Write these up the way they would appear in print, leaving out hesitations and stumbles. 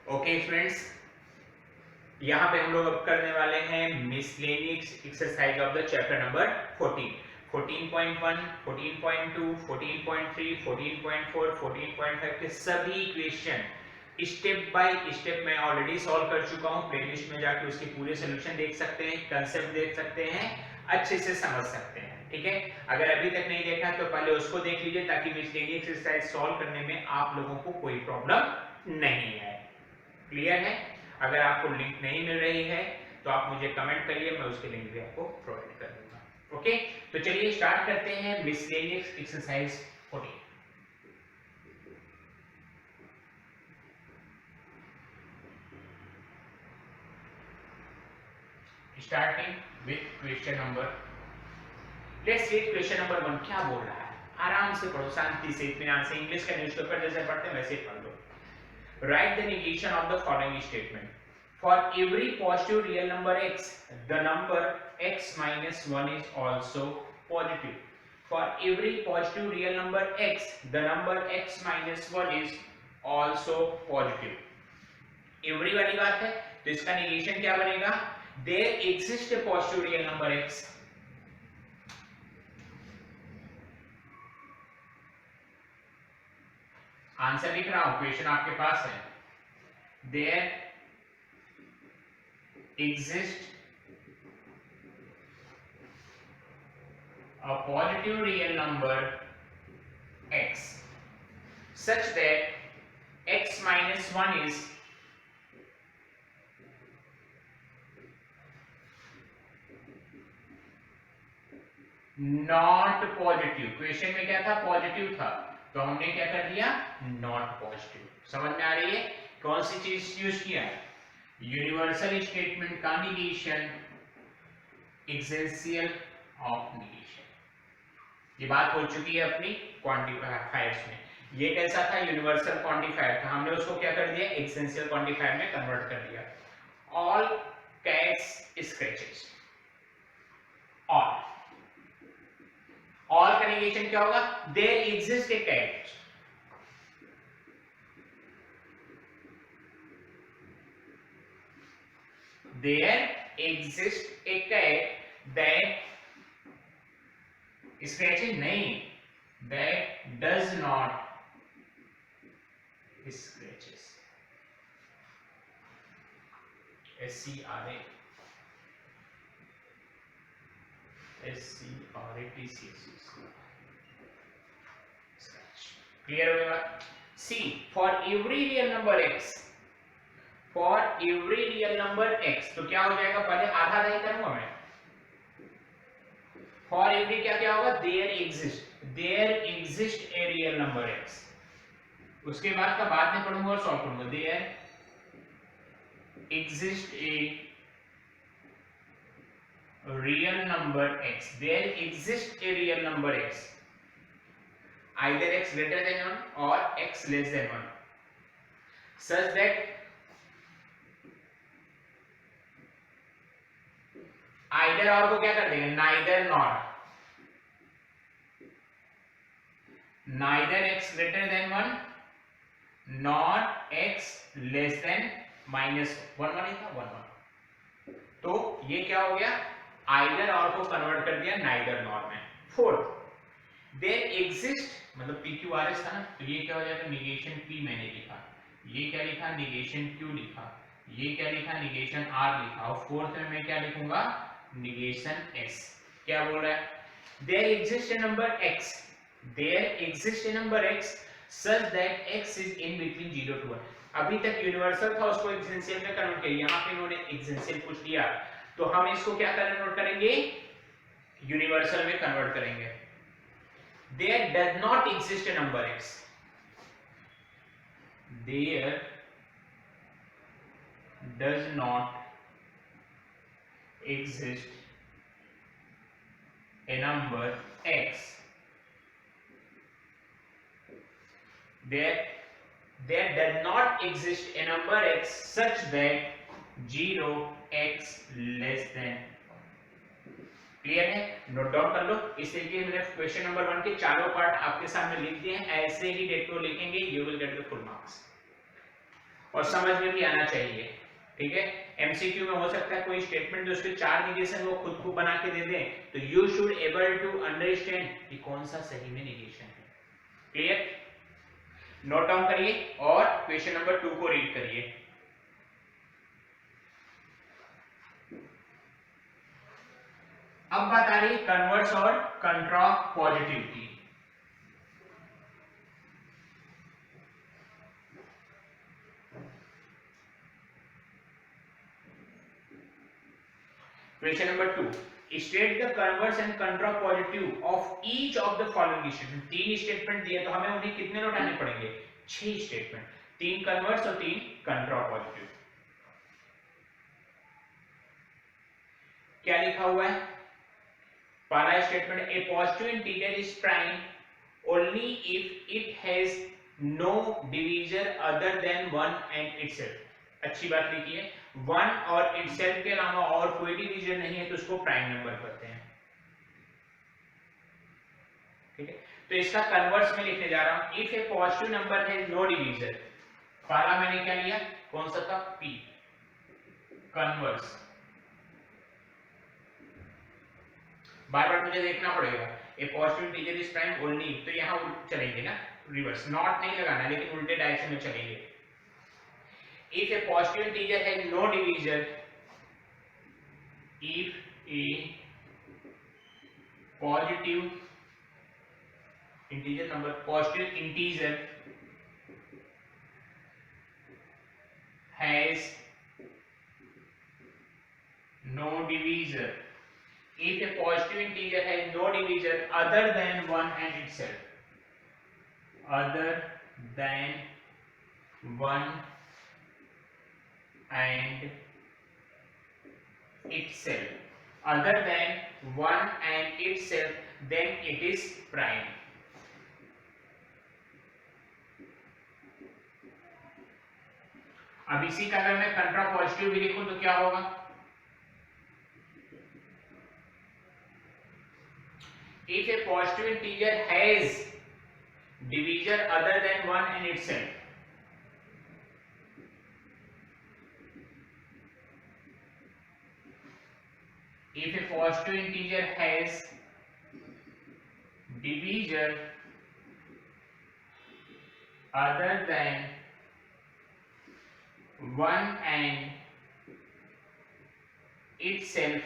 Okay friends, यहाँ पे हम लोग अब करने वाले हैं miscellaneous exercise of the chapter number 14, 14.1, 14.2, 14.3, 14.4, 14.5 के सभी क्वेश्चन स्टेप बाय स्टेप मैं ऑलरेडी सॉल्व कर चुका हूँ। प्लेलिस्ट में जाके उसके पूरे सॉल्यूशन देख सकते हैं, कंसेप्ट देख सकते हैं, अच्छे से समझ सकते हैं। ठीक है, अगर अभी तक नहीं देखा तो पहले उसको देख लीजिए ताकि मिसलेनियस एक्सरसाइज सॉल्व करने में आप लोगों को कोई प्रॉब्लम नहीं आए। क्लियर है? अगर आपको लिंक नहीं मिल रही है तो आप मुझे कमेंट करिए, मैं उसके लिंक भी आपको प्रोवाइड कर दूंगा। ओके, तो चलिए स्टार्ट करते हैं miscellaneous exercise 14। Starting with question number, let's read question number 1। क्या बोल रहा है? आराम से पढ़ो, शांति से, इत्मीनान से, इंग्लिश का न्यूज़पेपर जैसे पढ़ते हैं वैसे ही पढ़ लो। Write the negation of the following statement. For every positive real number x, the number x minus 1 is also positive. For every positive real number x, the number x minus 1 is also positive. Every वाली बात है तो इसका negation क्या बनेगा? There exists a positive real number x. Answer लिख रहा हूं, क्वेश्चन आपके पास है। There exists a positive real number x such that x minus 1 is not positive. Question में क्या था? पॉजिटिव था, तो हमने क्या कर दिया? Not positive. समझ में आ रही है? कौन सी चीज यूज किया? यूनिवर्सल स्टेटमेंट का निगेशन, एक्सेंशियल ऑफ निगेशन। ये बात हो चुकी है अपनी क्वांटिफायर्स में। ये कैसा था? यूनिवर्सल क्वांटिफायर था, हमने उसको क्या कर दिया? एक्सेंशियल क्वांटिफायर में कन्वर्ट कर दिया। ऑल कैट्स स्क्रैचेस, ऑल का नेगेशन क्या होगा? There exist a cat. There exists a cat that scratches नहीं, that does not scratches. SCRATCH. Clear हो गया? C, for every real number x, for every real number x, तो क्या हो जाएगा? पहले आधा आधा ही करूंगा मैं। for every क्या क्या होगा? there exist a real number x। उसके बाद का बाद में पढ़ूंगा और सॉल्व करूंगा। there exist a real number x, there exist a real number x, either x greater than 1 or x less than 1, such that either और को क्या कर देंगे? Neither not, neither x greater than 1 not x less than minus 1 1 था 1 1। तो ये क्या हो गया? आइदर और को कन्वर्ट कर दिया नाइदर नॉट में। फोर्थ, देयर एग्जिस्ट, मतलब पी क्यू आर एस था ना, तो ये क्या हो जाएगा? निगेशन पी मैंने लिखा, ये क्या लिखा? निगेशन क्यू लिखा, ये क्या लिखा? निगेशन आर लिखा, और फोर्थ में मैं क्या लिखूंगा? Negation x। क्या बोल रहा है? there exists a number x, there exists a number x such that x is in between 0 to 1। अभी तक यूनिवर्सल था, उसको एक्सेंशियल में कन्वर्ट किया, यहाँ पे इन्होंने एक्सेंशियल पूछ लिया, तो हम इसको क्या कन्वर्ट करेंगे? यूनिवर्सल में कन्वर्ट करेंगे। there does not exist a number x, there does not exist a number x, there does not exist a number x such that 0x less than। Clear है? नोट डाउन कर लो। इस तरीके से मैंने question number 1 के चारों part आपके सामने लिख दिए हैं, ऐसे ही डेट को लिखेंगे, you will get the full marks. और समझ में भी आना चाहिए, ठीक है। एमसीक्यू में हो सकता है कोई स्टेटमेंट जो उसके 4 नेगेशन वो खुद को बना के दे दें, तो you should able to understand कि कौन सा सही में नेगेशन है। क्लियर? नोट डाउन करिए और क्वेश्चन नंबर 2 को रीड करिए। अब बात आ रही है कन्वर्स और कंट्रा पॉजिटिव की। Question number 2, state the converse and कंट्रा positive of each of the following statement. 3 statement दिए तो हमें उन्हें कितने लौटाने पड़ेंगे? 6 स्टेटमेंट, 3 कन्वर्स और 3 कंट्रा पॉजिटिव। क्या लिखा हुआ है? पहला statement, a positive integer is prime only if it has no divisor other than 1 and itself. अच्छी बात लिखी है, 1 और इटसेल्फ के अलावा और कोई डिवीजर नहीं है तो उसको प्राइम नंबर कहते हैं, ठीक है। तो इसका कन्वर्स में लिखने जा रहा हूं, if a positive number has no divisor. पहला मैंने क्या लिया, कौन सा था? p। कन्वर्स बार बार मुझे देखना पड़ेगा, a positive integer is prime only, तो यहां चलेंगे ना रिवर्स, नॉट नहीं लगाना लेकिन उल्टे डायरेक्शन में चलेंगे। If a positive integer has no divisor, if a positive integer number, positive integer has no divisor, if a positive integer has no divisor other than 1 and itself, other than 1 and itself, other than 1 and itself, then it is prime। अब इसी का अगर मैं कंट्रा positive भी लिखूं तो क्या होगा? If a positive integer has divisor other than 1 and itself, if a positive integer has divisor other than 1 and itself,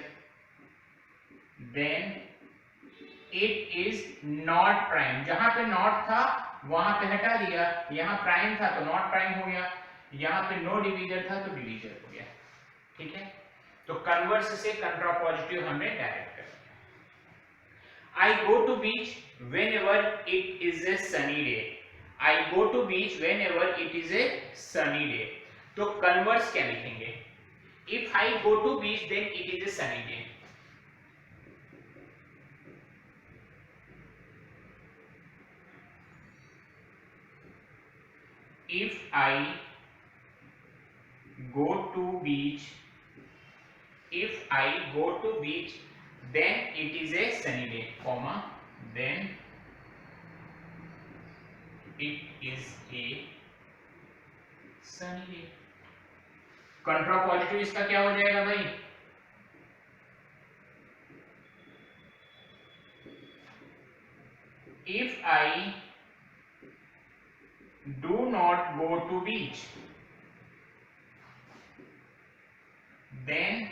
then it is not prime। जहां पे नॉट था वहां पे हटा दिया, यहां प्राइम था तो नॉट प्राइम हो गया, यहां पे नो डिवीजर था तो डिवीजर हो गया, ठीक है। तो कन्वर्स से कंट्रा पॉजिटिव हमने डायरेक्ट कर दिया। I go to beach whenever it is a sunny day. I go to beach whenever it is a sunny day, तो कन्वर्स क्या लिखेंगे? If I go to beach then it is a sunny day. If I go to beach, if I go to beach, then it is a sunny day, comma, then it is a sunny day। कंट्रा positive इसका क्या हो जाएगा भाई? If I do not go to beach, then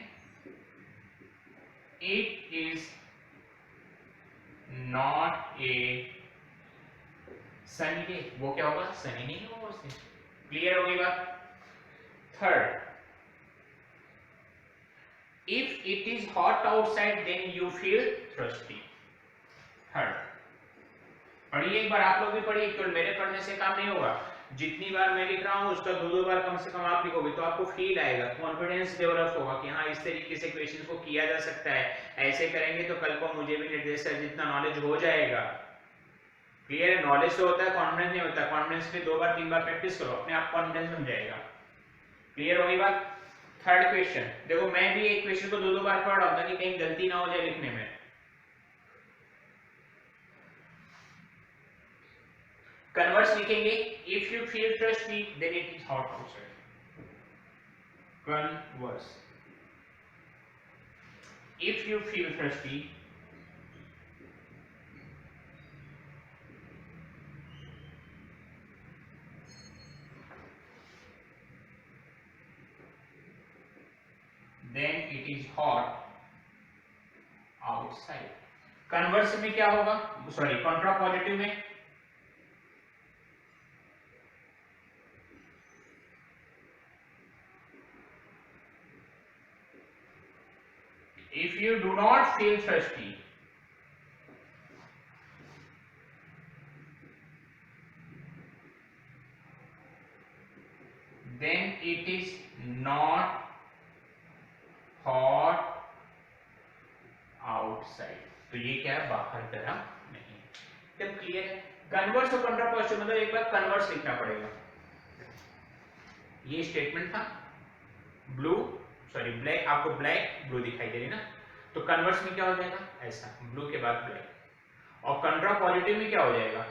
it is not a sunny day। वो क्या होगा? सनी नहीं होगा उससे। क्लियर होगी बात? Third, if it is hot outside then you feel thirsty। Third पढ़िए एक बार, आप लोग भी पढ़िए, केवल मेरे पढ़ने से काम नहीं होगा, जितनी बार मैं लिख रहा हूँ उसका 2-2 बार कम से कम आप लिखोगे तो आपको फील आएगा, कॉन्फिडेंस डेवलप होगा कि हाँ इस तरीके से क्वेश्चंस को किया जा सकता है, ऐसे करेंगे तो कल को मुझे भी निर्देश सर जितना नॉलेज हो जाएगा। क्लियर है? नॉलेज तो होता है, कॉन्फिडेंस नहीं होता। कॉन्फिडेंस पे 2 बार 3 बार प्रैक्टिस करो, अपने आप कॉन्फिडेंस बन जाएगा। क्लियर होगी बात? थर्ड क्वेश्चन देखो, मैं भी एक क्वेश्चन को 2-2 बार पढ़ रहा हूँ ताकि कहीं गलती ना हो जाए लिखने में। कन्वर्स लिखेंगे, if you feel thirsty then it is hot outside। converse. If you feel thirsty, then it is hot outside. Converse में क्या होगा, सॉरी कॉन्ट्रा पॉजिटिव में if you do not feel thirsty, then it is not hot outside. तो ये क्या है, बाहर गर्म नहीं। एकदम क्लियर है। कन्वर्स और कॉन्ट्रा पॉजिटिव मतलब एक बार कन्वर्स लिखना पड़ेगा। ये स्टेटमेंट था ब्लू सॉरी ब्लैक, आपको ब्लैक ब्लू दिखाई दे रही ना, तो कन्वर्स में क्या हो जाएगा, ऐसा ब्लू के बाद ब्लैक। और कंट्रा पॉजिटिव में क्या हो जाएगा,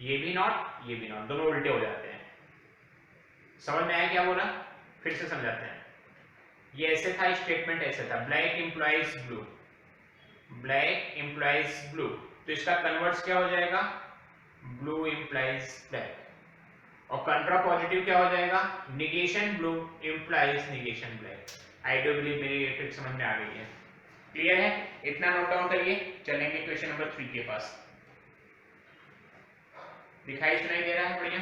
ये भी नॉट ये भी नॉट, दोनों उल्टे हो जाते हैं। समझ में आया क्या बोला, फिर से समझाते हैं। ये ऐसे था स्टेटमेंट, ऐसे था black implies blue, black implies blue, तो इसका कन्वर्स क्या हो जाएगा, ब्लू इंप्लाइज ब्लैक। और कंट्रा पॉजिटिव क्या हो जाएगा, negation blue implies negation black. I do believe मेरी ये ट्रिक समझ में आ गई है, क्लियर है। इतना नोट डाउन करिए, चलेंगे क्वेश्चन नंबर 3 के पास। दिखाई सुनाई दे रहा है, बढ़िया।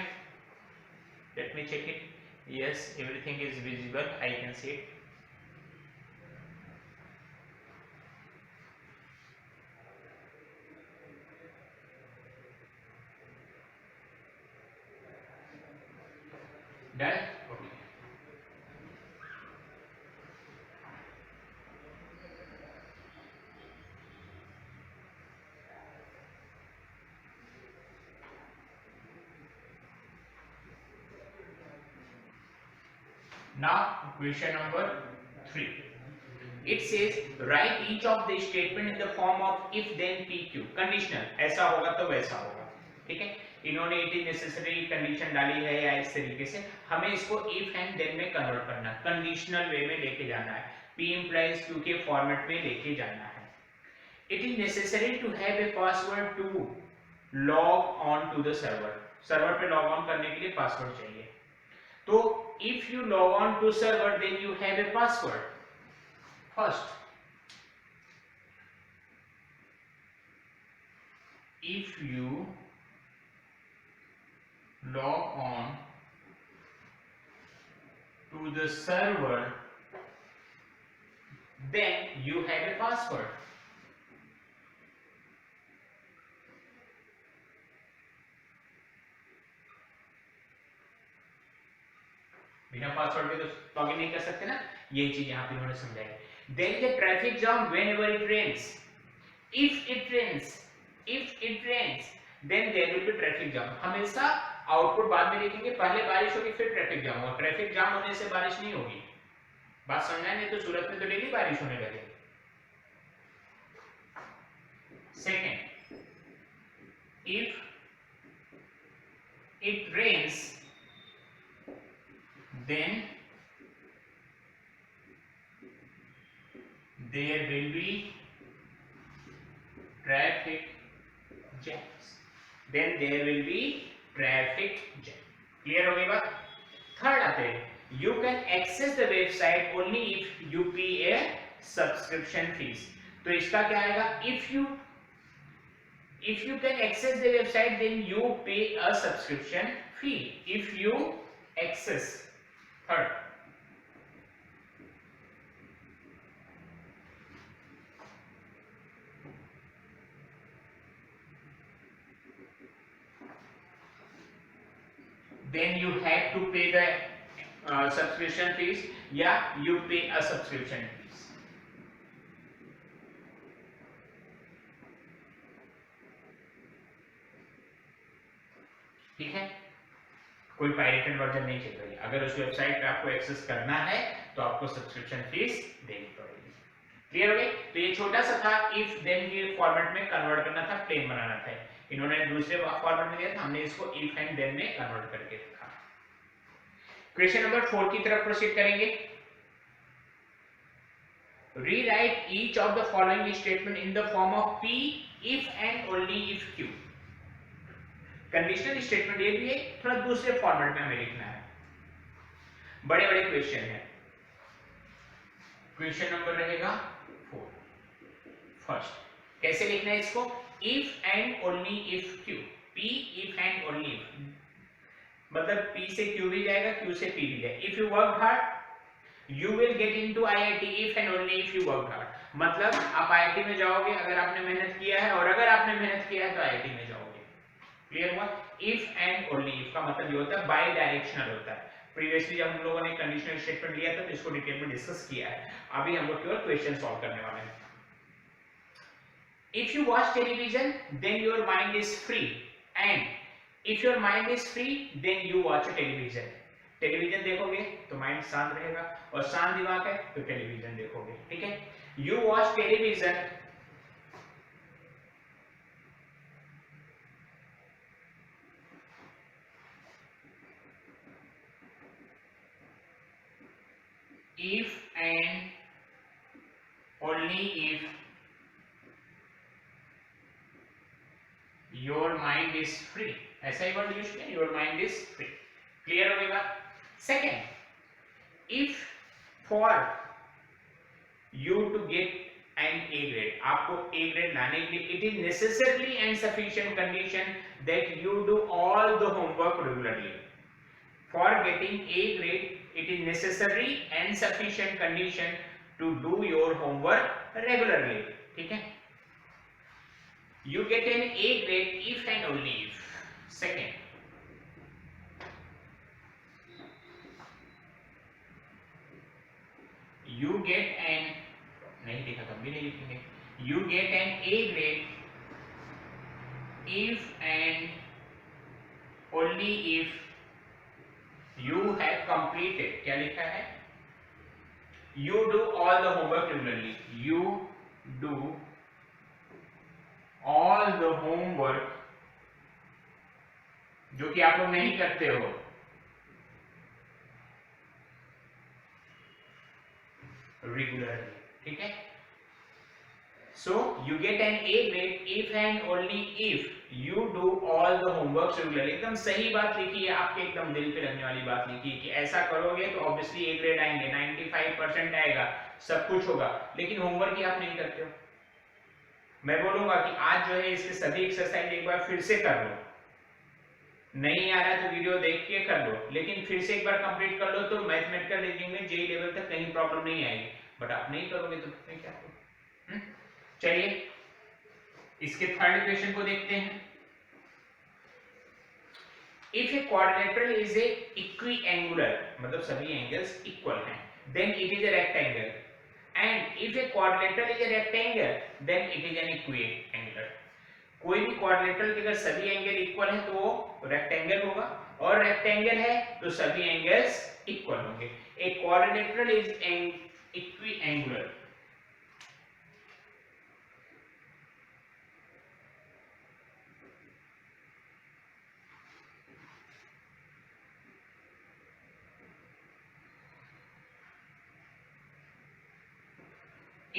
Let me check it, yes everything is visible, I can see it. Done? Okay. Now question number 3. It says write each of the statement in the form of if then PQ conditional, ऐसा होगा तो वैसा होगा, ठीक है। इन्होंने it is necessary condition डाली है या इस तरीके से, हमें इसको इफ एंड देन में कन्वर्ट करना है, कंडीशनल वे में लेके जाना है, P implies Q के फॉर्मेट में लेके जाना है। It is necessary to have a password to log on to the server, server पे लॉग ऑन करने के लिए पासवर्ड चाहिए। तो if you log on to server then you have a password. First if you log on to the server then you have a password. बिना password के तो login नहीं कर सकते ना, ये चीज यहाँ पे उन्होंने समझाई। There is a traffic jam whenever it rains. If it rains, then there will be traffic jam. हमेशा आउटपुट बाद में लिखेंगे, पहले बारिश होगी फिर ट्रैफिक जाम होगा। ट्रैफिक जाम होने से बारिश नहीं होगी, बात समझना नहीं तो सूरत में तो डेली बारिश होने लगे। Second, if it rains then there will be traffic jams. Then there will be traffic jam. Clear हो गई बात। थर्ड आते हैं, you can access the website only if you pay a subscription fees. तो इसका क्या आएगा, if you can access the website then you pay a subscription fee. If you access, third, then you have to pay the subscription fees, या you pay a subscription fees. ठीक है, कोई pirated version नहीं चल रही। अगर उस website पे आपको एक्सेस करना है तो आपको सब्सक्रिप्शन फीस देनी पड़ेगी। क्लियर हो गई। तो ये छोटा सा था, इफ देन के फॉर्मेट में कन्वर्ट करना था, प्लेन बनाना था। इन्होंने दूसरे फॉर्मेट में दिया था, हमने इसको इफ एंड देन में कन्वर्ट करके रखा। क्वेश्चन नंबर 4 की तरफ प्रोसीड करेंगे। Rewrite each of the following statement in the form of P if and only if Q। Conditional statement ये भी है, थोड़ा दूसरे फॉर्मेट में हमें लिखना है। बड़े बड़े क्वेश्चन है। क्वेश्चन नंबर रहेगा 4। फर्स्ट कैसे लिखना है इसको? If and only if Q। P if and only if, मतलब P से Q भी जाएगा, Q से P भी जाएगा। If you work hard you will get into IIT if and only if you work hard. मतलब आप IIT में जाओगे अगर आपने मेहनत किया है, और अगर आपने मेहनत किया है तो IIT में जाओगे। क्लियर हुआ? इफ एंड ओनली इफ का मतलब ये होता है बाई डायरेक्शनल होता है। प्रीवियसली जब हम लोगों ने कंडीशनल स्टेटमेंट लिया था तो इसको डिटेल में डिस्कस किया है। अभी हम लोग केवल क्वेश्चन सॉल्व करने वाले हैं। If you watch television, then your mind is free, and if your mind is free, then you watch a television. Television देखोगे तो माइंड शांत रहेगा, और शांत दिमाग है तो टेलीविजन देखोगे। ठीक है? You watch television if and only if your mind is free। ऐसा ही वर्ड यूज किया, your mind is free। Clear हो गई बात? Second, if for you to get an A grade, आपको A grade लाने के लिए it is necessarily and sufficient condition that you do all the homework regularly। For getting A grade, it is necessary and sufficient condition to do your homework regularly। ठीक है? You get an A grade if and only if। Second, you get an, नहीं लिखा तब भी नहीं लिखेंगे, you get an A grade if and only if you have completed, क्या लिखा है? You do all the homework regularly। You do all the homework जो कि आप लोग नहीं करते हो, रेगुलरली। ठीक है? So you get an A grade if and only if you do all the homework regularly। एकदम सही बात लिखी है, आपके एकदम दिल पे लगने वाली बात लिखी है कि ऐसा करोगे तो ऑब्वियसली A ग्रेड आएंगे, 95% आएगा, सब कुछ होगा, लेकिन होमवर्क ही आप नहीं करते हो। मैं बोलूंगा कि आज जो है इसके सभी एक्सरसाइज एक बार फिर से कर लो, नहीं आ रहा है तो वीडियो देख के कर लो, लेकिन फिर से एक बार कंप्लीट कर लो तो मैथमेटिकल रीजनिंग में जेई लेवल तक कहीं प्रॉब्लम नहीं आएगी। बट आप नहीं करोगे तो फिर क्या करोगे? चलिए इसके थर्ड क्वेश्चन को देखते हैं। If a quadrilateral is a equiangular, मतलब सभी एंगल्स इक्वल हैं, then it is a rectangle, and if a quadrilateral is a rectangle then it is an equiangular. कोई भी क्वाड्रिलेटरल के अगर सभी एंगल इक्वल हैं तो वो रेक्टेंगल होगा, और रेक्टेंगल है तो सभी एंगल्स इक्वल होंगे। A quadrilateral is an equiangular.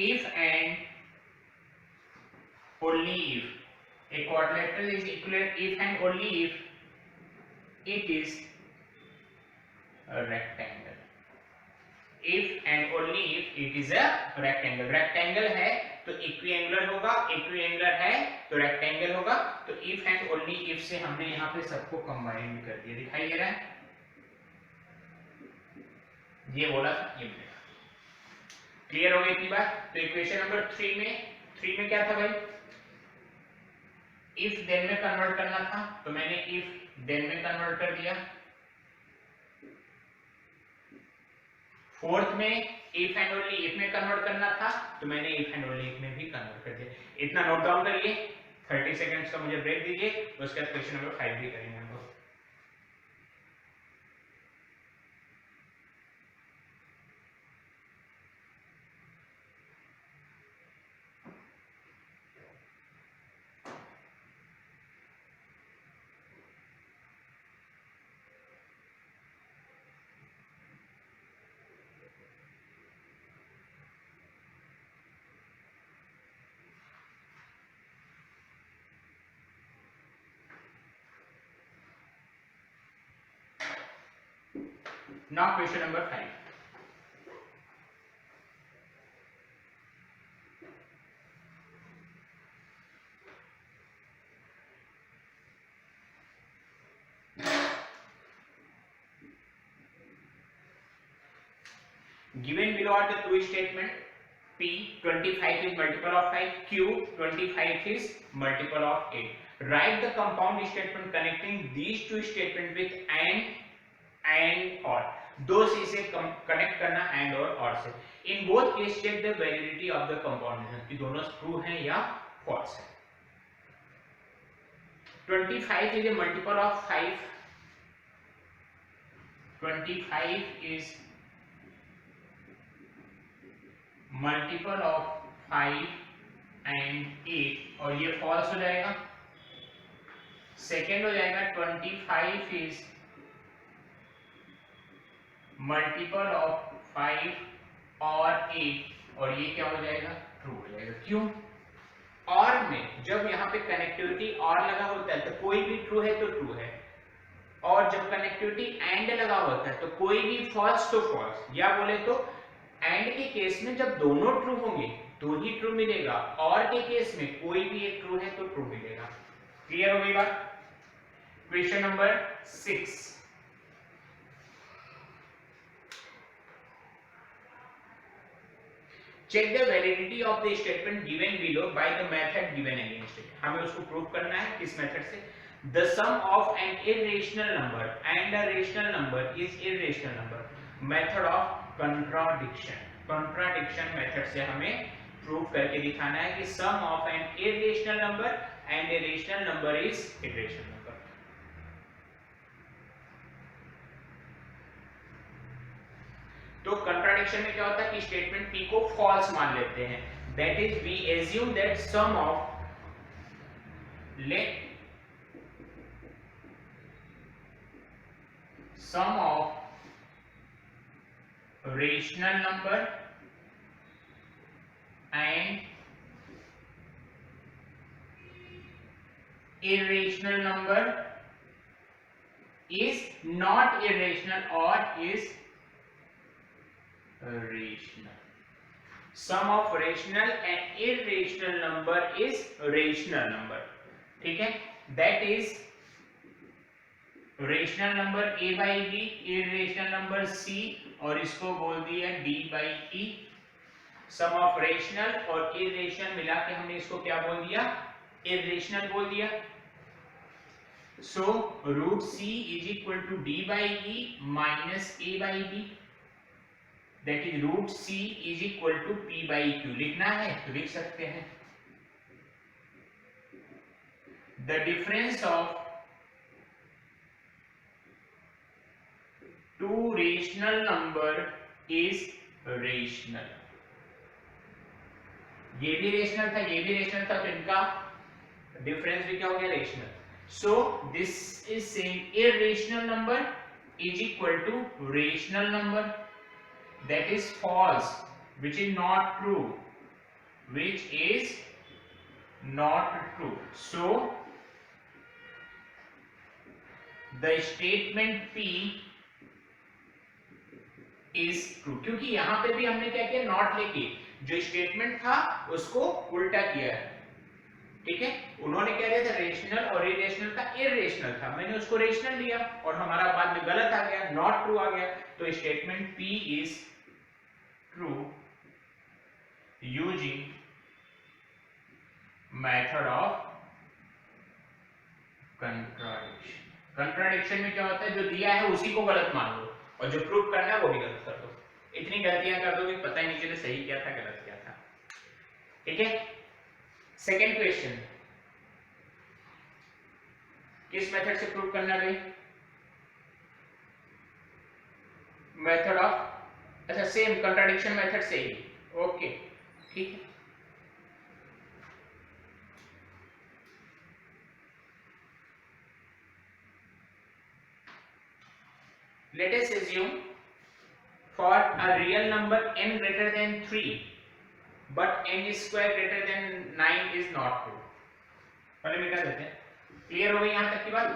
If and only if a quadrilateral is equivalent, if and only if it is a rectangle। if and only if it is a rectangle। rectangle है तो इक्विएंगुलर होगा, इक्विएंगुलर है तो rectangle होगा। तो if and only if से हमने यहाँ पे सबको कंबाइन कर दिया, दिखाई दे रहा है? ये बोला था, ये बोला। क्लियर हो गई इतनी बात? तो इक्वेशन नंबर 3 में क्या था भाई? इफ देन में कन्वर्ट करना था, तो मैंने इफ देन में कन्वर्ट कर दिया। फोर्थ में इफ एंड ओनली इफ में कन्वर्ट करना था, तो मैंने इफ एंड ओनली इफ में भी कन्वर्ट कर दिया। इतना नोट डाउन करिए, 30 सेकंड्स का मुझे ब्रेक दीजिए, उसके बाद क्वेश्चन नंबर 5 भी करेंगे हम लोग। Now question number 5. Given below are the two statement. P 25 is multiple of 5. Q 25 is multiple of 8. Write the compound statement connecting these two statement with and or. दो से इसे कनेक्ट करना and और से. In both case check the validity of the compound कि दोनों true हैं या false है. 25 is a multiple of 5. 25 is multiple of 5 and 8 और ये फॉल्स हो जाएगा. सेकेंड हो जाएगा 25 इज मल्टीपल ऑफ 5 और 8 और ये क्या हो जाएगा? ट्रू हो जाएगा. क्यों? और में जब यहाँ पे कनेक्टिविटी और लगा होता है तो कोई भी ट्रू है तो ट्रू है, और जब कनेक्टिविटी एंड लगा होता है तो कोई भी फॉल्स तो फॉल्स, या बोले तो एंड के केस में जब दोनों ट्रू होंगे तो ही ट्रू मिलेगा, और के केस में कोई भी एक ट्रू है तो ट्रू मिलेगा. क्लियर हो गई बात? Question number 6. Check the validity of the statement given below by the method given against it. हमें उसको प्रूव करना है किस मेथड से? The sum of an irrational number and a rational number is irrational number. Method of contradiction. Contradiction method से हमें prove करके दिखाना है कि sum of an irrational number and a rational number is irrational number. तो contradiction में क्या होता है कि स्टेटमेंट P को फॉल्स मान लेते हैं. That is we assume that sum of rational number and irrational number is not irrational or is rational. Sum of rational and irrational number is rational number. ठीक है? That is rational number a by b, irrational number c और इसको बोल दिया d by e. Sum of rational और irrational मिला के हमने इसको क्या बोल दिया? इर्रेशनल बोल दिया. So root c is equal to d by e minus a by b. That is root c is equal to p by q. लिखना है तो लिख सकते हैं. The difference of two rational number is rational. ये भी rational था, ये भी रेशनल था, तो इनका डिफरेंस भी क्या हो गया? Rational. So this is saying irrational number is equal to rational number. That is false, which is not true, which is not true. So the statement P is true. क्योंकि यहां पे भी हमने क्या किया? नॉट लेके जो स्टेटमेंट था उसको उल्टा किया है. ठीक है? उन्होंने क्या दिया था? रेशनल और इरेशनल का इर्रेशनल था, मैंने उसको रेशनल लिया और हमारा बाद में गलत आ गया, नॉट ट्रू आ गया. तो statement P is true using method of contradiction. Contradiction में क्या होता है? जो दिया है उसी को गलत मान लो और जो प्रूव करना है वो भी गलत कर दो. इतनी गलतियां कर दो कि पता ही नहीं चले सही क्या था गलत क्या था. ठीक है? सेकेंड क्वेश्चन, किस मेथड से प्रूव करना है? मेथड ऑफ, अच्छा सेम कंट्राडिक्शन मेथड से ही. ओके ठीक है. Let us assume for a real number n greater than 3 but n square greater than 9 is not true. पहले मिटा देते हैं. क्लियर हो गई यहां तक की बात?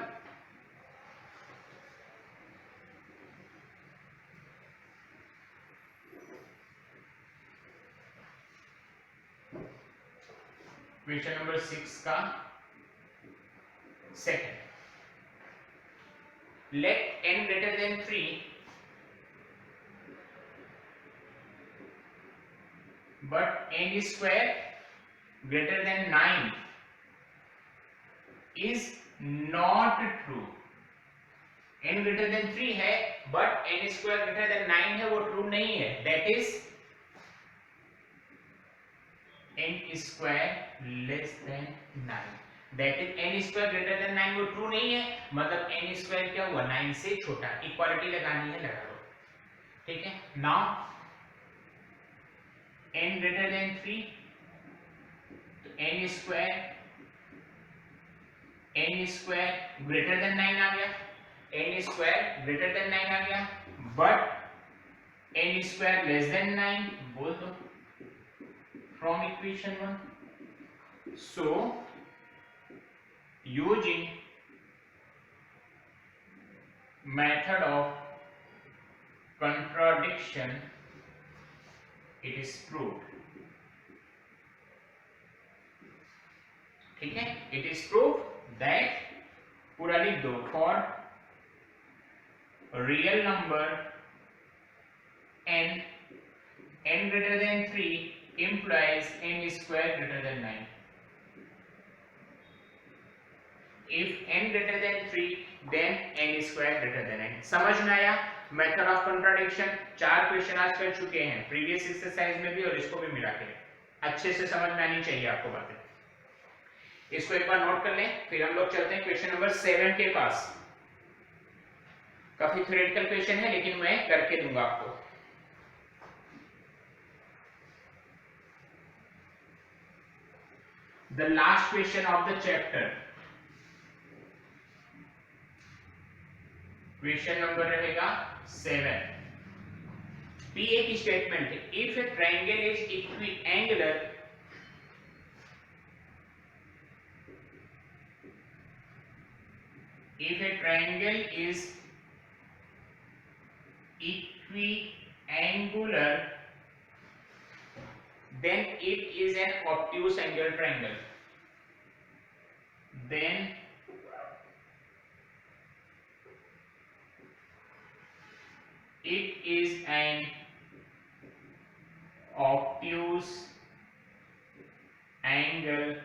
क्वेश्चन नंबर 6 का second, let n greater than 3 but n square greater than 9 is not true. n greater than 3 है but n square greater than 9 है, वो true नहीं है. That is n square less than 9. That is n square greater than 9 वो true नहीं है, मतलब n square क्या हुआ, 9 से छोटा. इक्वालिटी लगानी है, लगा लो. ठीक है. Now n greater than 3, तो n square greater than 9 आ गया, n square greater than 9 आ गया, but n square less than 9 बोल दो from equation 1. So using method of contradiction it is proved. ठीक है. It is proved that, पूरा लिख दो, for real number n greater than 3 implies n square greater than 9. If n greater than 3 then n square greater than 9. समझ में आया method of contradiction? 4 question आज कर चुके हैं, प्रीवियस एक्सरसाइज में भी और इसको भी मिला के. अच्छे से समझ में आनी चाहिए आपको बातें. इसको एक बार नोट कर लें, फिर हम लोग चलते हैं क्वेश्चन नंबर 7 के पास. काफी थ्योरेटिकल क्वेश्चन है लेकिन मैं करके दूंगा आपको. The last question of the chapter. Question number रहेगा 7. P एक स्टेटमेंट है. If a triangle is equiangular, if a triangle is equiangular, then it is an obtuse angle triangle. Then it is an obtuse angle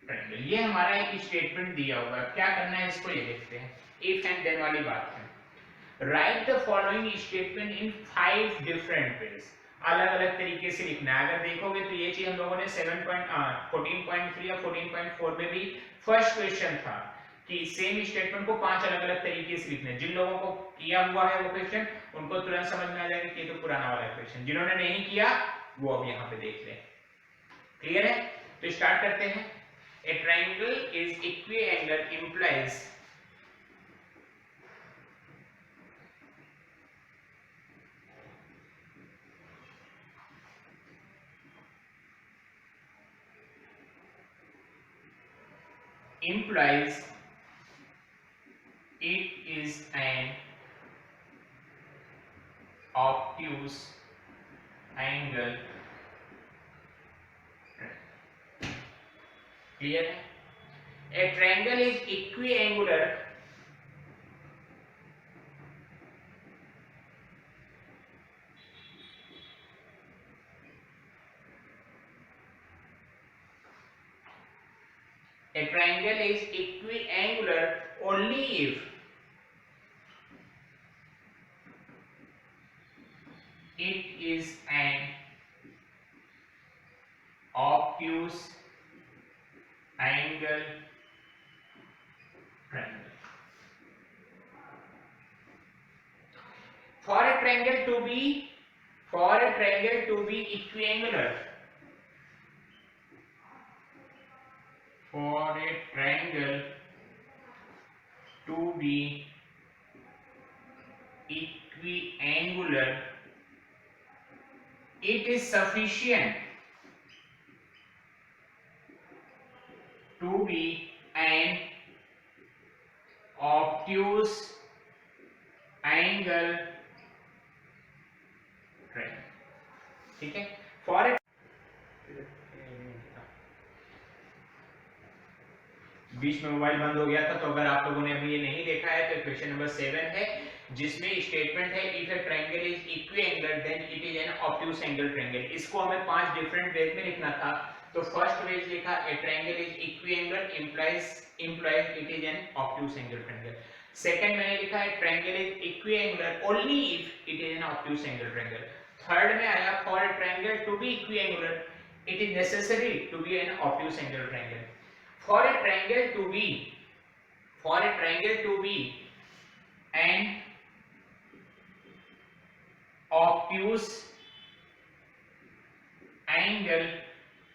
triangle. ये हमारा एक statement दिया हुआ है. क्या करना है इसको, ये देखते हैं. इफ एंड देन वाली बात है. Right the following statement in 5 different ways. अलग अलग तरीके से लिखना है. अगर देखोगे तो ये चीज हम लोगों ने 14.3 या 14.4 में भी फर्स्ट क्वेश्चन था कि सेम स्टेटमेंट को 5 अलग अलग तरीके से लिखना है. जिन लोगों को किया हुआ है वो क्वेश्चन, उनको तुरंत समझ में आ जाएगा कि ये तो पुराना वाला क्वेश्चन. जिन्होंने नहीं किया वो अब यहाँ पे देख लें. क्लियर है? तो स्टार्ट करते हैं. A triangle is equiangular implies it is an obtuse angle. Clear? A triangle is equiangular only if it is an obtuse angle triangle. For a triangle to be equiangular, for a triangle to be equiangular, it is sufficient to be an obtuse angle triangle. ठीक है. For a बीच में mobile बंद हो गया था, तो अगर आप लोगों ने अभी ये नहीं देखा है तो क्वेश्चन नंबर 7 है, जिसमें स्टेटमेंट है if a triangle is equiangle then it is an obtuse angle triangle. इसको हमें 5 डिफरेंट वेज में लिखना था। तो फर्स्ट वेज लिखा a triangle is equiangle implies it is an obtuse angle triangle। Second मैंने लिखा है triangle is equiangular only if it is an obtuse angle triangle. Third में आया for a triangle to be equiangular it is necessary to be an obtuse angle triangle। for a triangle to be an obtuse angle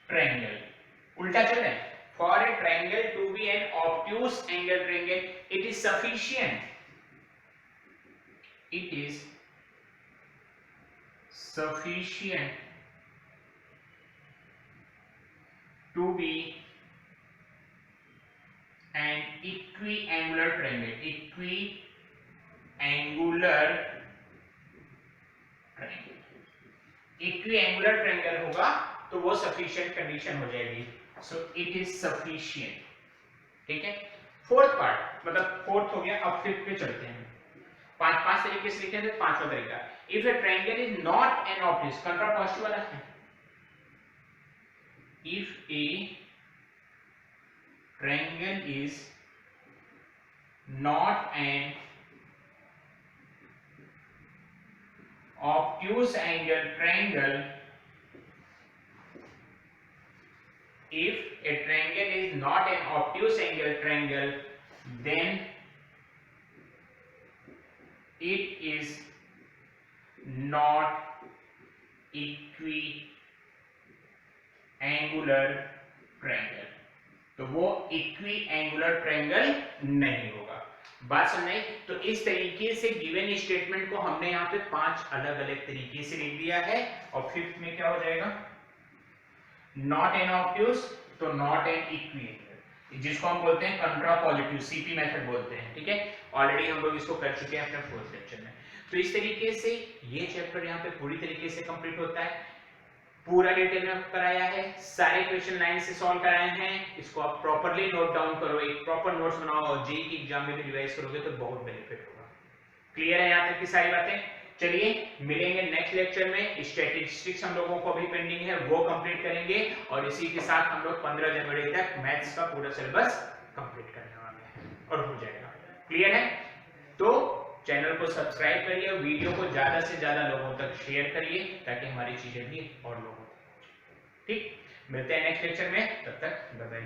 triangle, उल्टा चल रहा है। for a triangle to be an obtuse angle triangle it is sufficient to be an equiangular triangle होगा तो वो sufficient condition हो जाएगी। so it is sufficient। ठीक है, फोर्थ पार्ट मतलब फोर्थ हो गया। अब फिफ्थ पे चलते हैं। पांच तरीके से लिखे थे, पांचवा तरीका if a triangle is not an obtuse, contrapositive वाला है। if a triangle is not an obtuse angle triangle, if a triangle is not an obtuse angle triangle then it is not equiangular triangle। तो वो इक्विएंगुलर triangle नहीं होगा। बात समझ? तो इस तरीके से गिवन स्टेटमेंट को हमने यहाँ पे 5 अलग अलग तरीके से लिख दिया है। और फिफ्थ में क्या हो जाएगा? नॉट एन ऑब्ट्यूज, तो नॉट एन इक्विएंगुलर, जिसको हम बोलते हैं कंट्रापॉजिटिव, सीपी मेथड बोलते हैं। ठीक है, ऑलरेडी हम लोग इसको कर चुके हैं अपने फोर्थ लेक्चर में। तो इस तरीके से ये चैप्टर यहाँ पे पूरी तरीके से कंप्लीट होता है। पूरा डिटेल में कराया है, सारे क्वेश्चन लाइन से सॉल्व कराए हैं। इसको आप प्रॉपर्ली नोट डाउन करो, एक प्रॉपर नोट्स बनाओ और जेईई की एग्जाम में भी रिवाइज करोगे तो बहुत बेनिफिट होगा। क्लियर है यहाँ तक की सारी बातें? चलिए मिलेंगे नेक्स्ट लेक्चर में। स्टैटिस्टिक्स हम लोगों को भी पेंडिंग है, वो कंप्लीट करेंगे और इसी के साथ हम लोग 15 जनवरी तक मैथ्स का पूरा सिलेबस कंप्लीट करने वाले हैं और हो जाएगा। क्लियर है? तो चैनल को सब्सक्राइब करिए, वीडियो को ज्यादा से ज्यादा लोगों तक शेयर करिए ताकि हमारी चीजें भी और लोगों तक। ठीक, मिलते हैं नेक्स्ट लेक्चर में, तब तक बाय बाय।